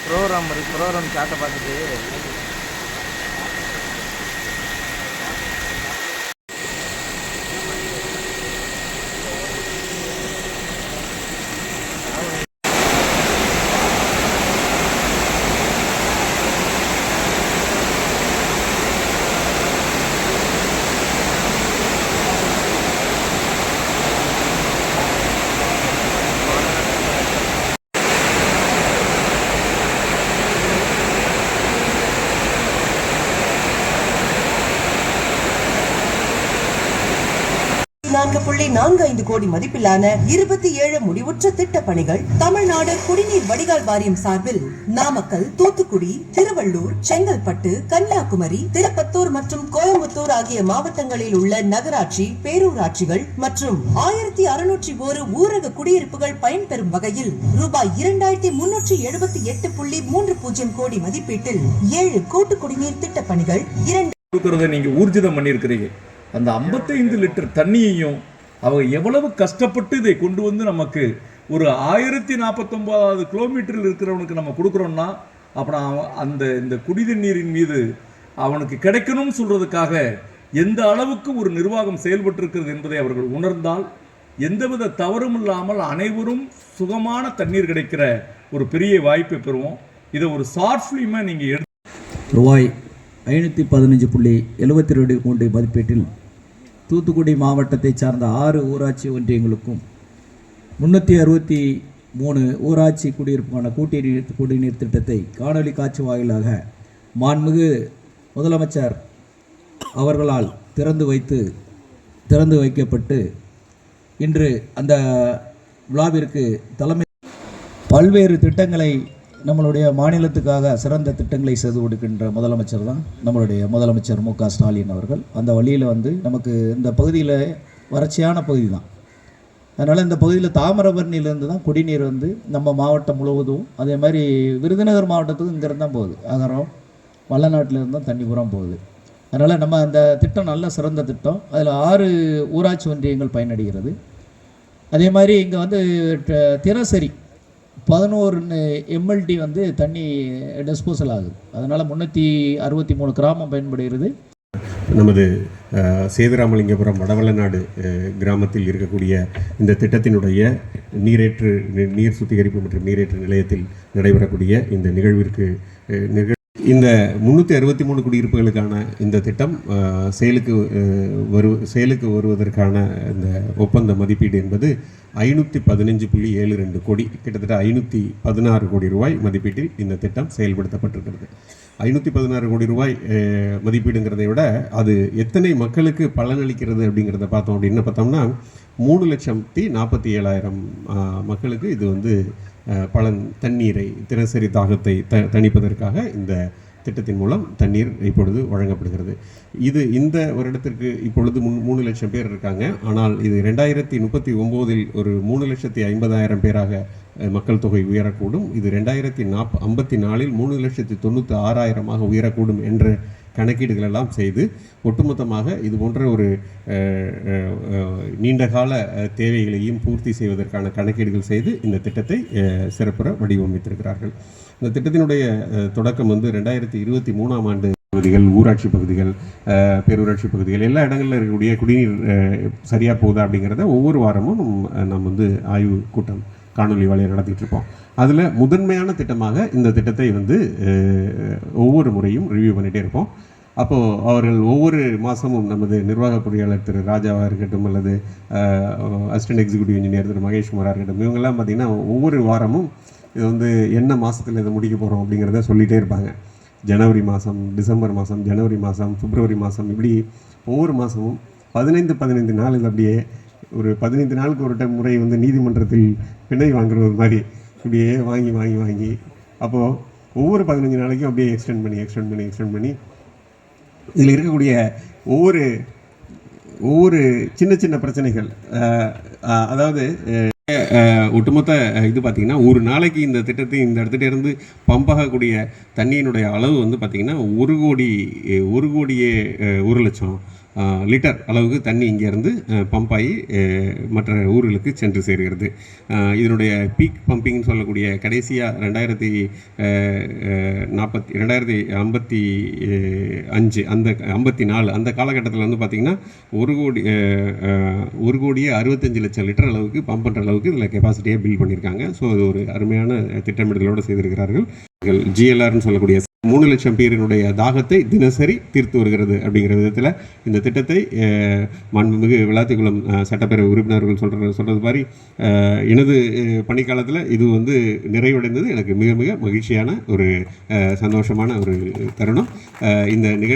Program சாட்டை பார்த்துட்டு $4.45 கோடி மதிப்பிலான 27 முடிவுற்ற திட்ட பணிகள் தமிழ்நாடு குடிநீர் வடிகால் வாரியம் சார்பில் நாமக்கல், தூத்துக்குடி, திருவள்ளூர், செங்கல்பட்டு, கன்னியாகுமரி, திருப்பத்தூர் மற்றும் கோயம்புத்தூர் ஆகிய மாவட்டங்களில் உள்ள நகராட்சி, பேரூராட்சிகள் மற்றும் 1601 ஊரக குடியிருப்புகள் பயன்பெறும் வகையில் ரூபாய் 2378.30 கோடி மதிப்பீட்டில் 7 கூட்டு குடிநீர் திட்ட பணிகள் நீங்க ஊர்ஜிதம் பண்ணியிருக்கிறீங்க. அந்த 55 லிட்டர் தண்ணியையும் அவங்க எவ்வளவு கஷ்டப்பட்டு இதை கொண்டு வந்து நமக்கு ஒரு 1049 கிலோமீட்டரில் இருக்கிறவனுக்கு நம்ம கொடுக்குறோம்னா அப்புறம் அந்த இந்த குடிநீரின் மீது அவனுக்கு கிடைக்கணும்னு சொல்றதுக்காக எந்த அளவுக்கு ஒரு நிர்வாகம் செயல்பட்டிருக்கிறது என்பதை அவர்கள் உணர்ந்தால் எந்தவித தவறும் இல்லாமல் அனைவரும் சுகமான தண்ணீர் கிடைக்கிற ஒரு பெரிய வாய்ப்பை பெறுவோம். இதை ஒரு ஷார்ட் ஃபிலிமா நீங்க ரூபாய் 515.72 கோடி மதிப்பீட்டில் தூத்துக்குடி மாவட்டத்தை சார்ந்த 6 ஊராட்சி ஒன்றியங்களுக்கும் 363 ஊராட்சி குடியிருப்புக்கான குடிநீர் திட்டத்தை காணொலி காட்சி வாயிலாக மாண்புமிகு முதலமைச்சர் அவர்களால் திறந்து வைக்கப்பட்டு இன்று அந்த விழாவிற்கு தலைமை பல்வேறு திட்டங்களை நம்மளுடைய மாநிலத்துக்காக சிறந்த திட்டங்களை செய்து கொடுக்கின்ற முதலமைச்சர் தான் நம்மளுடைய முதலமைச்சர் மு.க. ஸ்டாலின் அவர்கள். அந்த வழியில் நமக்கு இந்த பகுதியில் வறட்சியான பகுதி தான். அதனால் இந்த பகுதியில் தாமிரபரணியிலேருந்து தான் குடிநீர் நம்ம மாவட்டம் முழுவதும், அதே மாதிரி விருதுநகர் மாவட்டத்துக்கும் இங்கேருந்து தான் போகுது. அகரம் வல்லநாட்டிலேருந்து தான் தண்ணி பூரா போகுது. அதனால் நம்ம அந்த திட்டம் நல்ல சிறந்த திட்டம். அதில் 6 ஊராட்சி ஒன்றியங்கள் பயனடைகிறது. அதே மாதிரி இங்கே தினசரி 11 MLT தண்ணி டிஸ்போசல் ஆகுது. அதனால் 363 கிராமம் பயன்படுகிறது. நமது சேதுராமலிங்கபுரம் வடவள்ளநாடு கிராமத்தில் இருக்கக்கூடிய இந்த திட்டத்தினுடைய நீர் சுத்திகரிப்பு மற்றும் நீரேற்று நிலையத்தில் நடைபெறக்கூடிய இந்த நிகழ்விற்கு இந்த 363 குடியிருப்புகளுக்கான இந்த திட்டம் செயலுக்கு வருவதற்கான இந்த ஒப்பந்த மதிப்பீடு என்பது 515.72 கோடி, கிட்டத்தட்ட 516 கோடி ரூபாய் மதிப்பீட்டில் இந்த திட்டம் செயல்படுத்தப்பட்டிருக்கிறது. 516 கோடி ரூபாய் மதிப்பீடுங்கிறதை விட அது எத்தனை மக்களுக்கு பலனளிக்கிறது அப்படிங்கிறத பார்த்தோம்னா 3,47,000 மக்களுக்கு இது தண்ணீரை தினசரி தாகத்தை தணிப்பதற்காக இந்த திட்டத்தின் மூலம் தண்ணீர் இப்பொழுது வழங்கப்படுகிறது. இந்த வருடத்திற்கு இப்பொழுது 3 லட்சம் பேர் இருக்காங்க. ஆனால் இது 2039 ஒரு 3,50,000 பேராக மக்கள் தொகை உயரக்கூடும். இது 2054 3,96,000 உயரக்கூடும் என்ற கணக்கீடுகள் எல்லாம் செய்து ஒட்டுமொத்தமாக இது போன்ற ஒரு நீண்டகால தேவைகளையும் பூர்த்தி செய்வதற்கான கணக்கீடுகள் செய்து இந்த திட்டத்தை சிறப்புற வடிவமைத்திருக்கிறார்கள். இந்த திட்டத்தினுடைய தொடக்கம் 2023ஆம் ஆண்டு பகுதிகள், ஊராட்சி பகுதிகள், பேரூராட்சி பகுதிகள் எல்லா இடங்களில் இருக்கக்கூடிய குடிநீர் சரியாக போகுதா அப்படிங்கிறத ஒவ்வொரு வாரமும் நம்ம ஆய்வு கூட்டம் காணொலி வேலையை நடத்திட்டு இருப்போம். அதில் முதன்மையான திட்டமாக இந்த திட்டத்தை வந்து ஒவ்வொரு முறையும் ரிவ்யூ பண்ணிகிட்டே இருப்போம். அப்போது அவர்கள் ஒவ்வொரு மாதமும் நமது நிர்வாக பொறியாளர் திரு ராஜாவாக இருக்கட்டும், அல்லது அசிஸ்டன்ட் எக்ஸிக்யூட்டிவ் இன்ஜினியர் திரு மகேஷ்குமாராக இருக்கட்டும், இவங்கெல்லாம் பார்த்திங்கன்னா ஒவ்வொரு வாரமும் இது வந்து என்ன மாதத்தில் இதை முடிக்க போகிறோம் அப்படிங்கிறத சொல்லிகிட்டே இருப்பாங்க. ஜனவரி மாதம், டிசம்பர் மாதம், ஜனவரி மாதம், பிப்ரவரி மாதம், இப்படி ஒவ்வொரு மாதமும் 15 நாள் அப்படியே ஒரு 15 நாளுக்கு ஒரு முறை வந்து நீதிமன்றத்தில் பிணை வாங்குறது மாதிரி இப்படியே வாங்கி அப்போது ஒவ்வொரு 15 நாளைக்கும் அப்படியே எக்ஸ்டெண்ட் பண்ணி இதில் இருக்கக்கூடிய ஒவ்வொரு சின்ன பிரச்சனைகள், அதாவது ஒட்டுமொத்த இது பார்த்திங்கன்னா ஒரு நாளைக்கு இந்த திட்டத்தை இந்த இடத்துல இருந்து பம்பாகக்கூடிய தண்ணியினுடைய அளவு வந்து பார்த்திங்கன்னா 1 கோடியே 1 லட்சம் லிட்டர் அளவுக்கு தண்ணி இங்கேருந்து பம்ப் ஆகி மற்ற ஊர்களுக்கு சென்று சேர்கிறது. இதனுடைய பீக் பம்பிங்னு சொல்லக்கூடிய கடைசியாக 2055 அந்த 54 அந்த காலகட்டத்தில் வந்து பார்த்திங்கன்னா 1 கோடியே 65 லட்சம் லிட்டர் அளவுக்கு பம்ப் பண்ணுற அளவுக்கு இதில் கெப்பாசிட்டியாக பில்ட் பண்ணியிருக்காங்க. ஸோ அது ஒரு அருமையான திட்டமிடலோடு செய்திருக்கிறார்கள். GLRன்னு சொல்லக்கூடிய 3 லட்சம் பேரினுடைய தாகத்தை தினசரி தீர்த்து வருகிறது அப்படிங்கிற விதத்தில் இந்த திட்டத்தை மாண்புமிகு விளாத்திக்குளம் சட்டப்பேரவை உறுப்பினர்கள் சொல்கிறது மாதிரி எனது பணிக்காலத்தில் இது வந்து நிறைவடைந்தது எனக்கு மிக மிக மகிழ்ச்சியான ஒரு சந்தோஷமான ஒரு தருணம். இந்த நிகழ்ச்சி